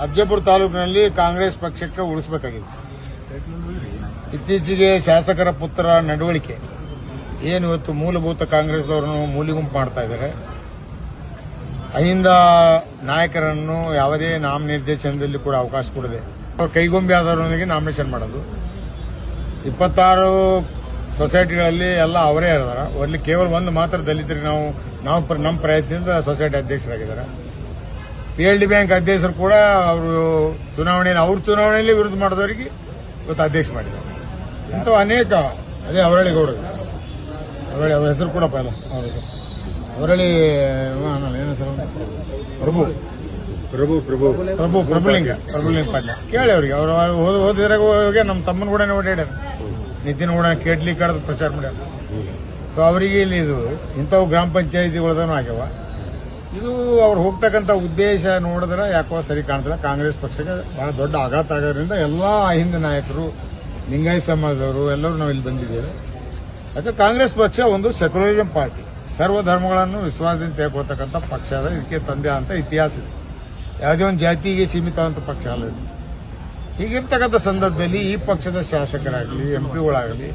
ಅಫಜಲ್ಪುರ ತಾಲೂಕಿನಲ್ಲಿ ಕಾಂಗ್ರೆಸ್ ಪಕ್ಷಕ್ಕೆ ಉಳಿಸಬೇಕಾಗಿದೆ. ಇತ್ತೀಚೆಗೆ ಶಾಸಕರ ಪುತ್ರ ನಡವಳಿಕೆ ಏನು ಇವತ್ತು ಮೂಲಭೂತ ಕಾಂಗ್ರೆಸ್ದವರನ್ನು ಮೂಲಿಗುಂಪು ಮಾಡ್ತಾ ಇದ್ದಾರೆ. ಅಹಿಂದ ನಾಯಕರನ್ನು ಯಾವುದೇ ನಾಮನಿರ್ದೇಶನದಲ್ಲಿ ಕೂಡ ಅವಕಾಶ ಕೊಡದೆ ಕೈಗೊಂಬೆ ಆದವರೊಂದಿಗೆ ನಾಮಿನೇಷನ್ ಮಾಡೋದು. 26 ಸೊಸೈಟಿಗಳಲ್ಲಿ ಎಲ್ಲ ಅವರೇ ಇರ್ತಾರ. ಅಲ್ಲಿ ಕೇವಲ ಒಂದು ಮಾತ್ರ ದಲಿತರಿಗೆ ನಾವು ನಮ್ಮ ಪ್ರಯತ್ನದಿಂದ ಸೊಸೈಟಿ ಅಧ್ಯಕ್ಷರಾಗಿದ್ದಾರೆ. PLD ಬ್ಯಾಂಕ್ ಅಧ್ಯಕ್ಷರು ಕೂಡ ಅವರು ಚುನಾವಣೆಯಲ್ಲಿ ವಿರುದ್ಧ ಮಾಡಿದವರಿಗೆ ಇವತ್ತು ಅಧ್ಯಕ್ಷ ಮಾಡಿದ್ದಾರೆ. ಇಂಥವು ಅನೇಕ ಅದೇ ಅವರಳ್ಳಿ ಗೌಡರು ಅವರಳ್ಳಿ ಅವ್ರ ಹೆಸರು ಕೂಡ ಪೈಲ ಅವ್ರ ಹೆಸರು ಅವರಳ್ಳಿ ಏನು ಹೆಸರು ಪ್ರಭುಲಿಂಗ ಪಾಟೀಲ ಕೇಳಿ ಅವ್ರಿಗೆ ಅವರು ಹೋದ್ರಾಗ ಹೋಗಿ ನಮ್ಮ ತಮ್ಮನ ಕೂಡ ಓಡಾಡ್ಯಾರ, ನಿತಿನ್ ಕೂಡ ಕೇಟ್ಲಿ ಕಡ್ದು ಪ್ರಚಾರ ಮಾಡ್ಯಾರ. ಸೊ ಅವರಿಗೆ ಇಲ್ಲಿ ಇದು ಇಂಥವು ಗ್ರಾಮ ಪಂಚಾಯತಿಗಳದೂ ಆಗ್ಯಾವ. ಇದು ಅವ್ರು ಹೋಗ್ತಕ್ಕಂಥ ಉದ್ದೇಶ ನೋಡಿದ್ರೆ ಯಾಕೋ ಸರಿ ಕಾಣ್ತಿಲ್ಲ. ಕಾಂಗ್ರೆಸ್ ಪಕ್ಷಕ್ಕೆ ಬಹಳ ದೊಡ್ಡ ಆಘಾತ ಆಗೋದ್ರಿಂದ ಎಲ್ಲಾ ಹಿಂದೆ ನಾಯಕರು, ಲಿಂಗಾಯತ ಸಮಾಜದವರು ಎಲ್ಲರೂ ನಾವು ಇಲ್ಲಿ ಬಂದಿದ್ದೇವೆ. ಯಾಕಂದ್ರೆ ಕಾಂಗ್ರೆಸ್ ಪಕ್ಷ ಒಂದು ಸೆಕ್ಯುಲರಿಸಂ ಪಾರ್ಟಿ, ಸರ್ವ ಧರ್ಮಗಳನ್ನು ವಿಶ್ವಾಸದಿಂದ ತೆಗೆದುಕೊಳ್ತಕ್ಕಂಥ ಪಕ್ಷ ಅದ. ಇದಕ್ಕೆ ತಂದೆ ಅಂತ ಇತಿಹಾಸ ಇದೆ. ಯಾವುದೇ ಒಂದು ಜಾತಿಗೆ ಸೀಮಿತವಾದಂಥ ಪಕ್ಷ ಅಲ್ಲ ಇದು. ಹೀಗಿರ್ತಕ್ಕಂಥ ಸಂದರ್ಭದಲ್ಲಿ ಈ ಪಕ್ಷದ ಶಾಸಕರಾಗಲಿ ಎಂಪಿಗಳಾಗಲಿ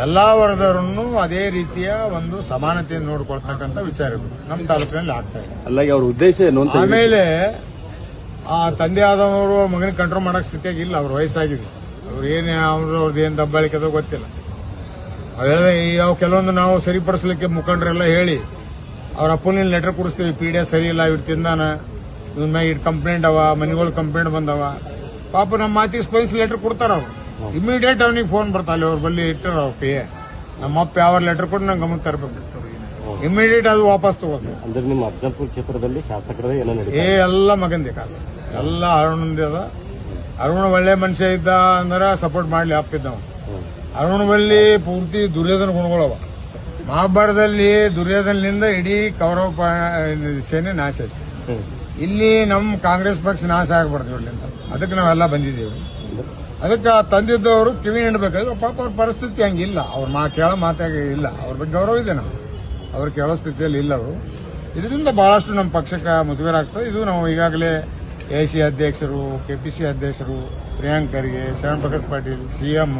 ಎಲ್ಲಾ ವರ್ಗದವರನ್ನು ಅದೇ ರೀತಿಯ ಒಂದು ಸಮಾನತೆಯನ್ನು ನೋಡ್ಕೊಳ್ತಕ್ಕಂಥ ವಿಚಾರಗಳು ನಮ್ಮ ತಾಲೂಕಿನಲ್ಲಿ ಆಗ್ತಾ ಇದೆ. ಅಲ್ಲ ಅವ್ರ ಉದ್ದೇಶ ಏನು? ಆಮೇಲೆ ಆ ತಂದೆ ಆದವರು ಮಗನಿಗೆ ಕಂಟ್ರೋಲ್ ಮಾಡಕ್ ಸ್ಥಿತಿಯಾಗಿಲ್ಲ. ಅವ್ರ ವಯಸ್ಸಾಗಿದೆ. ಅವ್ರು ಅವ್ರದ್ದು ಏನ್ ದಬ್ಬಾಳಿಕೆ ಅದೋ ಗೊತ್ತಿಲ್ಲ. ಅವು ಕೆಲವೊಂದು ನಾವು ಸರಿಪಡಿಸಲಿಕ್ಕೆ ಮುಖಂಡರೆಲ್ಲ ಹೇಳಿ ಅವ್ರ ಅಪ್ಪನಿಗೆ ಲೆಟರ್ ಕೊಡಿಸ್ತೀವಿ, PDF ಸರಿ ಇಲ್ಲ, ಇಟ್ಟು ತಿಂದಾನ, ಇವನ್ ಮ್ಯಾಗ ಇಟ್ಟು ಕಂಪ್ಲೇಂಟ್ ಅವ, ಮನೆಗಳು ಕಂಪ್ಲೇಂಟ್ ಬಂದವ. ಪಾಪ ನಮ್ಮ ಮಾತಿಗೆ ಸ್ಪಂದಿಸಿ ಲೆಟರ್ ಕೊಡ್ತಾರ ಅವ್ರು. ಇಮಿಡಿಯೇಟ್ ಅವನಿಗೆ ಫೋನ್ ಬರ್ತಾಳೆ, ಅವ್ರ ಬಲ್ಲಿ ಇಟ್ಟರ ಅವ್ರ ಪೇ ನಮ್ಮಪ್ಪ ಯಾವ ಲೆಟರ್ ಕೊಟ್ಟು ನಂಗೆ ಗಮನ ತರಬೇಕು. ಇಮಿಡಿಯೇಟ್ ಅದು ವಾಪಸ್ ತಗೋದು. ಅಂದ್ರೆ ನಿಮ್ಮ ಅಫಜಲ್ಪುರ ಕ್ಷೇತ್ರದಲ್ಲಿ ಶಾಸಕರ ಎಲ್ಲ ಮಗಂದೇ ಕಾಲ ಎಲ್ಲ ಅರುಣಂದೇ ಅದ. ಅರುಣ ಒಳ್ಳೆ ಮನುಷ್ಯ ಇದ್ದ ಅಂದ್ರೆ ಸಪೋರ್ಟ್ ಮಾಡ್ಲಿ ಅಪ್ಪಿದ್ದವ. ಅರುಣ ಬಲ್ಲಿ ಪೂರ್ತಿ ದುರ್ಯೋಧನ ಗುಣಗಳವ. ಮಹಾಭಾರತದಲ್ಲಿ ದುರ್ಯೋಧನದಿಂದ ಇಡೀ ಕೌರವ ಸೇನೆ ನಾಶ ಆಯ್ತು. ಇಲ್ಲಿ ನಮ್ಮ ಕಾಂಗ್ರೆಸ್ ಪಕ್ಷ ನಾಶ ಆಗಬಾರ್ದು ಇರ್ಲಿಂದ. ಅದಕ್ಕೆ ನಾವೆಲ್ಲ ಬಂದಿದ್ದೀವಿ. ಅದಕ್ಕೆ ತಂದಿದ್ದವರು ಕಿವಿ ಹಿಂಡಬೇಕಾದ್ರೆ ಪಾಪ ಅವ್ರ ಪರಿಸ್ಥಿತಿ ಹಂಗಿಲ್ಲ. ಅವ್ರ ಕೇಳೋ ಮಾತಾಗಿ ಇಲ್ಲ. ಅವ್ರ ಬಗ್ಗೆ ಗೌರವ ಇದೆ ನಮ್ಗೆ. ಅವ್ರು ಕೇಳೋ ಸ್ಥಿತಿಯಲ್ಲಿ ಇಲ್ಲ ಅವರು. ಇದರಿಂದ ಬಹಳಷ್ಟು ನಮ್ಮ ಪಕ್ಷಕ್ಕೆ ಮುಜುಗರ ಆಗ್ತದೆ. ಇದು ನಾವು ಈಗಾಗಲೇ AC ಅಧ್ಯಕ್ಷರು, KPC ಅಧ್ಯಕ್ಷರು, ಪ್ರಿಯಾಂಕ್ ಖರ್ಗೆ, ಶರಣ್ ಪ್ರಕಾಶ್ ಪಾಟೀಲ್, CM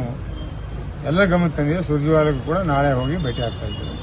ಎಲ್ಲ ಗಮನ ತಂದಿದೆ. ಸುರ್ಜೇವಾಲಾಗೂ ಕೂಡ ನಾಳೆ ಹೋಗಿ ಭೇಟಿ ಆಗ್ತಾ ಇದ್ದೀವಿ.